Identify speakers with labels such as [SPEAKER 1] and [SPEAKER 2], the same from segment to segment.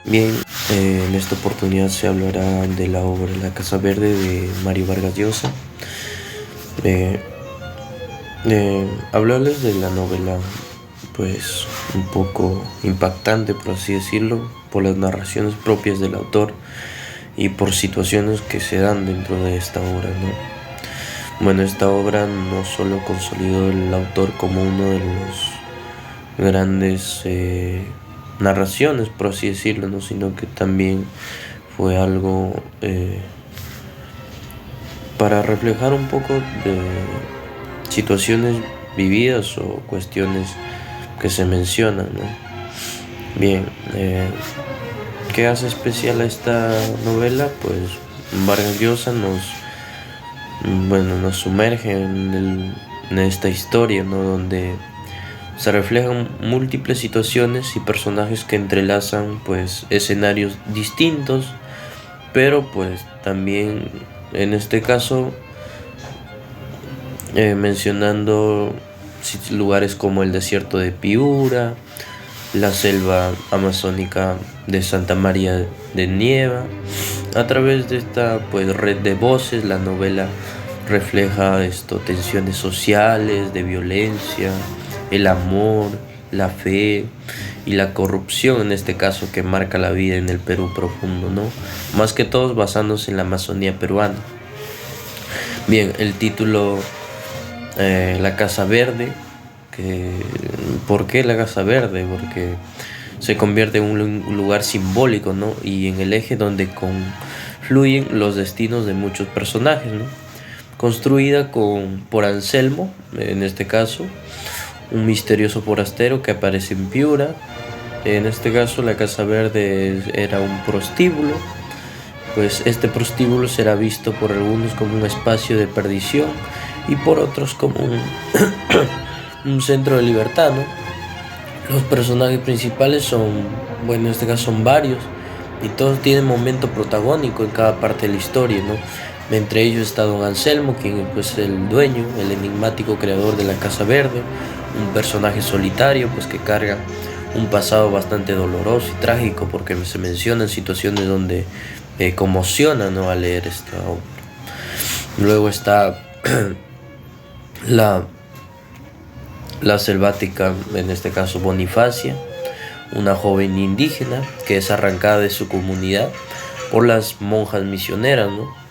[SPEAKER 1] Bien, en esta oportunidad se hablará de la obra La Casa Verde de Mario Vargas Llosa. Eh, Hablarles de la novela, pues un poco impactante, por así decirlo, por las narraciones propias del autor y por situaciones que se dan dentro de esta obra, ¿no? Bueno, esta obra no solo consolidó el autor como uno de los grandes narraciones, por así decirlo, ¿no? Sino que también fue algo para reflejar un poco de situaciones vividas o cuestiones que se mencionan, ¿no? Bien, ¿qué hace especial a esta novela? Pues Vargas Llosa nos sumerge en esta historia, ¿no? Donde se reflejan múltiples situaciones y personajes que entrelazan pues escenarios distintos, pero pues también en este caso mencionando lugares como el desierto de Piura, la selva amazónica de Santa María de Nieva. A través de esta pues red de voces, la novela refleja tensiones sociales, de violencia, el amor, la fe y la corrupción, en este caso, que marca la vida en el Perú profundo, ¿no? Más que todos basándose en la Amazonía peruana. Bien, el título La Casa Verde. ¿Por qué la Casa Verde? Porque se convierte en un lugar simbólico, ¿no? Y en el eje donde confluyen los destinos de muchos personajes, ¿no? Construida por Anselmo, en este caso, un misterioso forastero que aparece en Piura. En este caso, la Casa Verde era un prostíbulo. Pues este prostíbulo será visto por algunos como un espacio de perdición y por otros como un centro de libertad, ¿no? Los personajes principales en este caso son varios y todos tienen momento protagónico en cada parte de la historia, ¿no? Entre ellos está Don Anselmo, quien pues es el dueño, el enigmático creador de la Casa Verde, un personaje solitario pues que carga un pasado bastante doloroso y trágico, porque se mencionan situaciones donde conmociona, ¿no?, al leer esta obra. Luego está la selvática, en este caso Bonifacia, una joven indígena que es arrancada de su comunidad por las monjas misioneras, ¿no?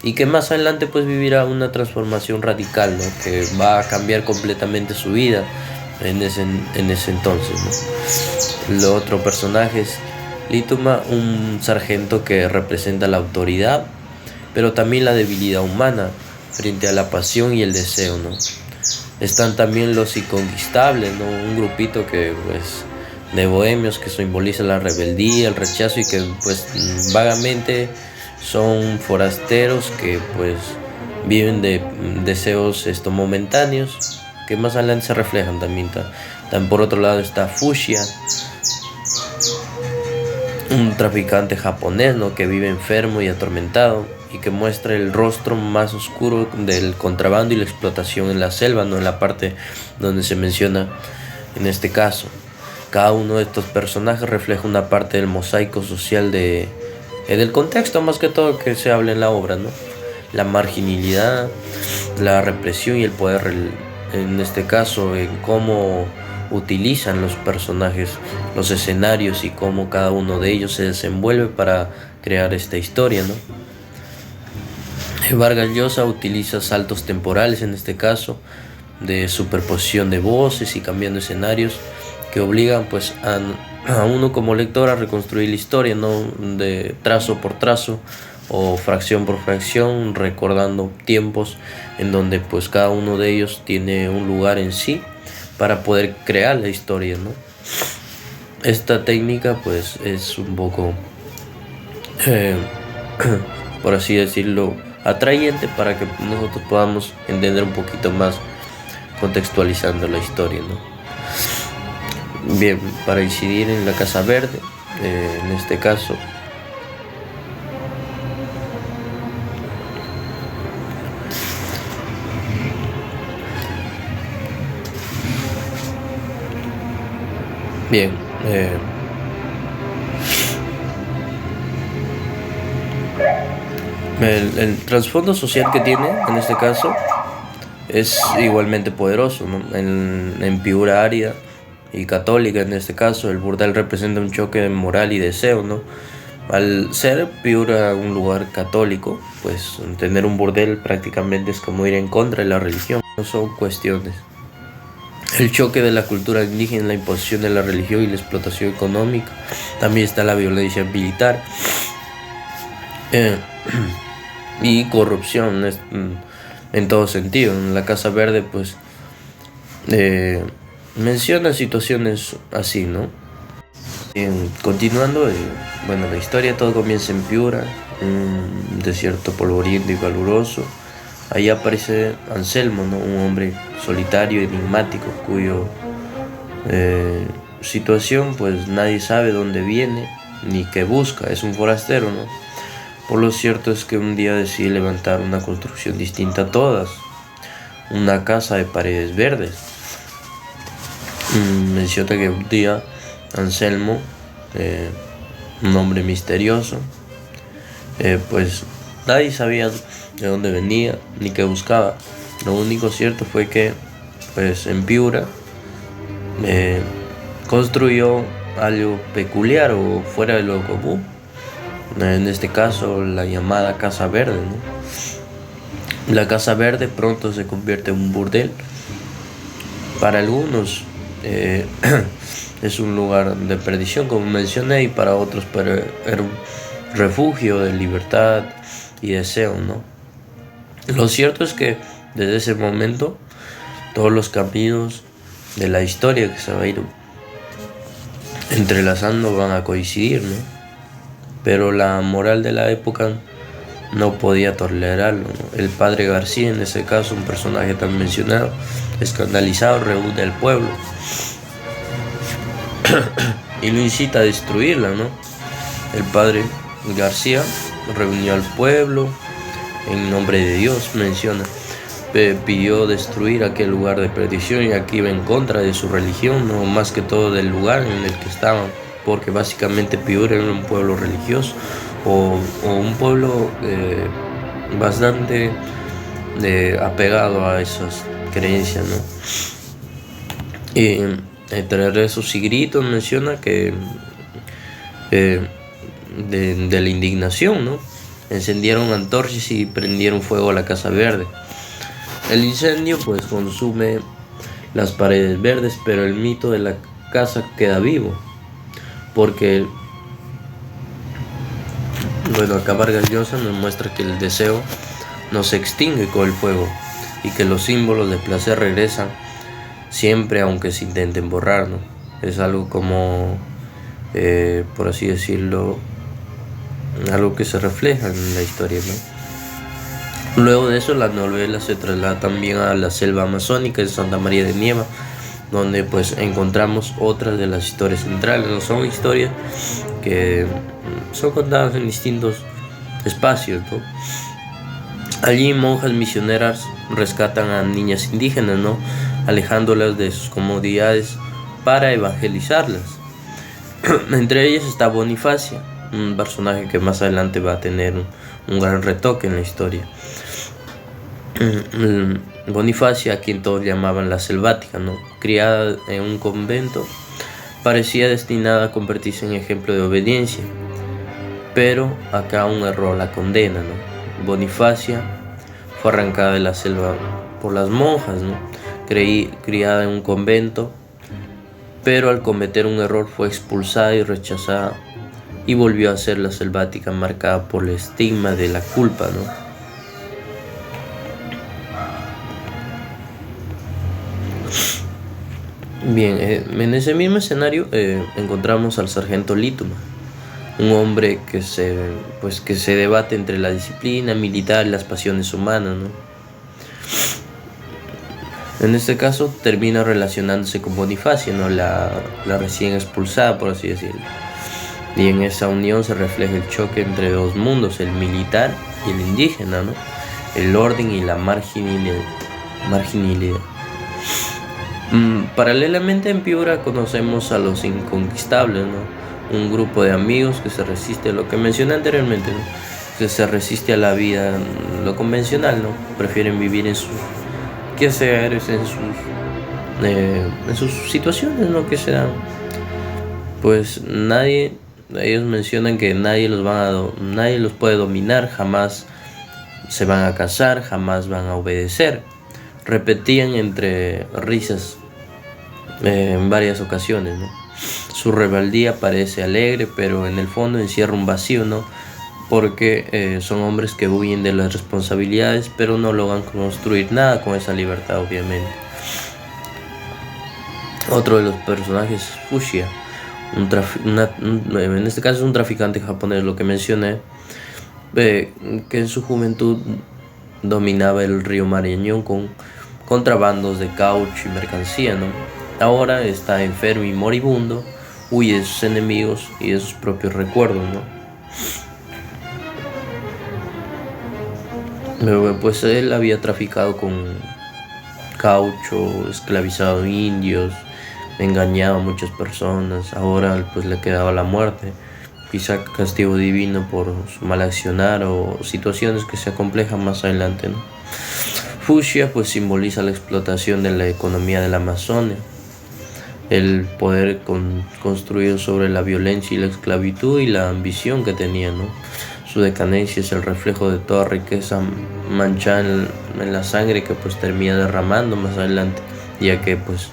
[SPEAKER 1] Y que más adelante pues vivirá una transformación radical, ¿no?, que va a cambiar completamente su vida en ese entonces, ¿no? El otro personaje es Lituma, un sargento que representa la autoridad, pero también la debilidad humana frente a la pasión y el deseo, ¿no? Están también los inconquistables, ¿no? Un grupito que pues de bohemios que simboliza la rebeldía, el rechazo y que pues vagamente son forasteros que pues viven de deseos momentáneos, que más adelante se reflejan también. Por otro lado está Fushia, un traficante japonés, ¿no?, que vive enfermo y atormentado y que muestra el rostro más oscuro del contrabando y la explotación en la selva, ¿no?, en la parte donde se menciona en este caso. Cada uno de estos personajes refleja una parte del mosaico social del contexto, más que todo, que se habla en la obra, ¿no? La marginalidad, la represión y el poder, en este caso, en cómo utilizan los personajes los escenarios y cómo cada uno de ellos se desenvuelve para crear esta historia, ¿no? Vargas Llosa utiliza saltos temporales, en este caso, de superposición de voces y cambiando escenarios que obligan pues a uno como lector a reconstruir la historia, ¿no?, de trazo por trazo o fracción por fracción, recordando tiempos en donde pues cada uno de ellos tiene un lugar en sí para poder crear la historia, ¿no? Esta técnica pues es un poco por así decirlo, atrayente para que nosotros podamos entender un poquito más contextualizando la historia, ¿no? Bien, para incidir en la Casa Verde, en este caso, bien, El trasfondo social que tiene en este caso es igualmente poderoso, ¿no? En Piura árida y católica, en este caso, el burdel representa un choque de moral y deseo, ¿no? Al ser Piura un lugar católico, pues tener un burdel prácticamente es como ir en contra de la religión. No son cuestiones. El choque de la cultura indígena, la imposición de la religión y la explotación económica. También está la violencia militar y corrupción en todo sentido. En la Casa Verde, pues, menciona situaciones así, ¿no? Continuando, bueno, la historia, todo comienza en Piura, un desierto polvoriento y caluroso. Ahí aparece Anselmo, ¿no? Un hombre solitario, enigmático, cuyo situación pues nadie sabe dónde viene ni qué busca, es un forastero, ¿no? Por lo cierto es que un día decide levantar una construcción distinta a todas, una casa de paredes verdes. Menciona que un día Anselmo, un hombre misterioso, pues nadie sabía de dónde venía ni qué buscaba. Lo único cierto fue que, pues, en Piura construyó algo peculiar o fuera de lo común. En este caso, la llamada Casa Verde, ¿no? La Casa Verde pronto se convierte en un burdel. Para algunos es un lugar de perdición, como mencioné, y para otros era un refugio de libertad y deseo, ¿no? Lo cierto es que desde ese momento todos los caminos de la historia que se va a ir entrelazando van a coincidir, ¿no? Pero la moral de la época no podía tolerarlo, ¿no? El padre García, en ese caso, un personaje tan mencionado, escandalizado, reúne al pueblo y lo incita a destruirla, ¿no? El padre García reunió al pueblo en nombre de Dios, menciona, pidió destruir aquel lugar de perdición, y aquí iba en contra de su religión, no más que todo del lugar en el que estaban, porque básicamente Piura era un pueblo religioso o un pueblo bastante apegado a esas creencias, ¿no? Y entre rezos y gritos menciona que de la indignación, ¿no? Encendieron antorchas y prendieron fuego a la Casa Verde. El incendio pues consume las paredes verdes, pero el mito de la casa queda vivo, porque bueno, acá Vargas Llosa nos muestra que el deseo no se extingue con el fuego y que los símbolos de placer regresan siempre, aunque se intenten borrar, ¿no? Es algo como, por así decirlo, algo que se refleja en la historia, ¿no? Luego de eso, la novela se traslada también a la selva amazónica de Santa María de Nieva, donde pues encontramos otras de las historias centrales, ¿no? Son historias que son contadas en distintos espacios, ¿no? Allí monjas misioneras rescatan a niñas indígenas, ¿no? Alejándolas de sus comodidades para evangelizarlas. Entre ellas está Bonifacia, un personaje que más adelante va a tener un gran retoque en la historia. Bonifacia, a quien todos llamaban la selvática, ¿no? Criada en un convento, parecía destinada a convertirse en ejemplo de obediencia, pero acá un error la condena, ¿no? Bonifacia fue arrancada de la selva por las monjas, ¿no? Criada en un convento, pero al cometer un error fue expulsada y rechazada, y volvió a ser la selvática marcada por el estigma de la culpa, ¿no? Bien, en ese mismo escenario encontramos al sargento Lituma, un hombre que se debate entre la disciplina militar y las pasiones humanas, ¿no? En este caso termina relacionándose con Bonifacia, ¿no? La recién expulsada, por así decirlo. Y en esa unión se refleja el choque entre dos mundos, el militar y el indígena, ¿no? El orden y la marginalidad. Paralelamente en Piura conocemos a los inconquistables, ¿no? Un grupo de amigos que se resiste a lo que mencioné anteriormente, ¿no? que se resiste a la vida, lo convencional, ¿no? Prefieren vivir en sus quehaceres, en sus situaciones, ¿no? Que se dan. Pues ellos mencionan que nadie los puede dominar, jamás se van a casar, jamás van a obedecer. Repetían entre risas en varias ocasiones, ¿no? Su rebeldía parece alegre, pero en el fondo encierra un vacío, ¿no? Porque son hombres que huyen de las responsabilidades, pero no logran construir nada con esa libertad, obviamente. Otro de los personajes es Fushia, en este caso es un traficante japonés, lo que mencioné, que en su juventud dominaba el río Marañón con contrabandos de caucho y mercancía, ¿no? Ahora está enfermo y moribundo, huye de sus enemigos y de sus propios recuerdos, ¿no? Pues él había traficado con caucho, esclavizado indios, engañado a muchas personas. Ahora pues le quedaba la muerte, quizá castigo divino por su mal accionar o situaciones que se acomplejan más adelante, ¿no? Fushia pues simboliza la explotación de la economía de la Amazonia, el poder construido sobre la violencia y la esclavitud y la ambición que tenía, ¿no? Su decadencia es el reflejo de toda riqueza manchada en la sangre que pues termina derramando más adelante, ya que pues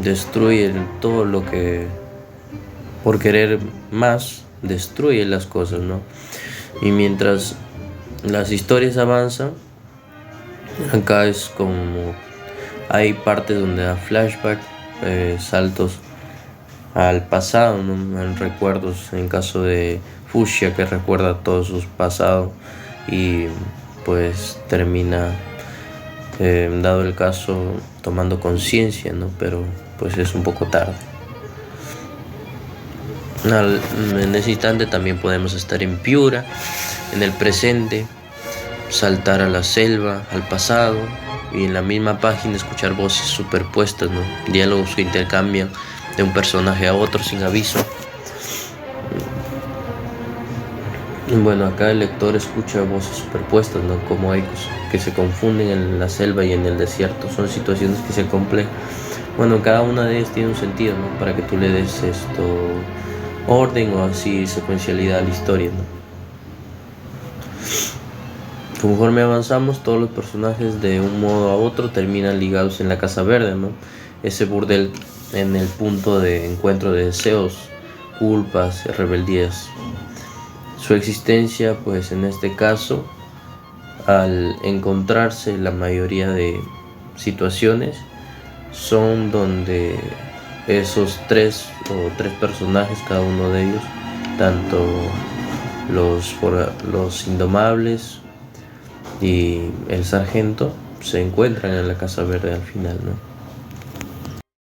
[SPEAKER 1] destruye todo lo que por querer más destruye las cosas, ¿no? Y mientras las historias avanzan, acá es como hay partes donde da flashback, saltos al pasado, ¿no? En recuerdos, en caso de Fushia, que recuerda todo su pasado y pues termina, dado el caso, tomando conciencia, ¿no? Pero pues es un poco tarde. En ese instante también podemos estar en Piura, en el presente, saltar a la selva, al pasado, y en la misma página escuchar voces superpuestas, ¿no? Diálogos que intercambian de un personaje a otro sin aviso. Bueno, acá el lector escucha voces superpuestas, ¿no? Como ecos que se confunden en la selva y en el desierto. Son situaciones que se complejan. Bueno, cada una de ellas tiene un sentido, ¿no? Para que tú le des orden o así secuencialidad a la historia, ¿no? Conforme avanzamos, todos los personajes de un modo a otro terminan ligados en la Casa Verde, ¿no? Ese burdel en el punto de encuentro de deseos, culpas, rebeldías. Su existencia, pues en este caso, al encontrarse la mayoría de situaciones, son donde esos tres personajes, cada uno de ellos, tanto los indomables y el sargento, se encuentran en la Casa Verde al final, ¿no?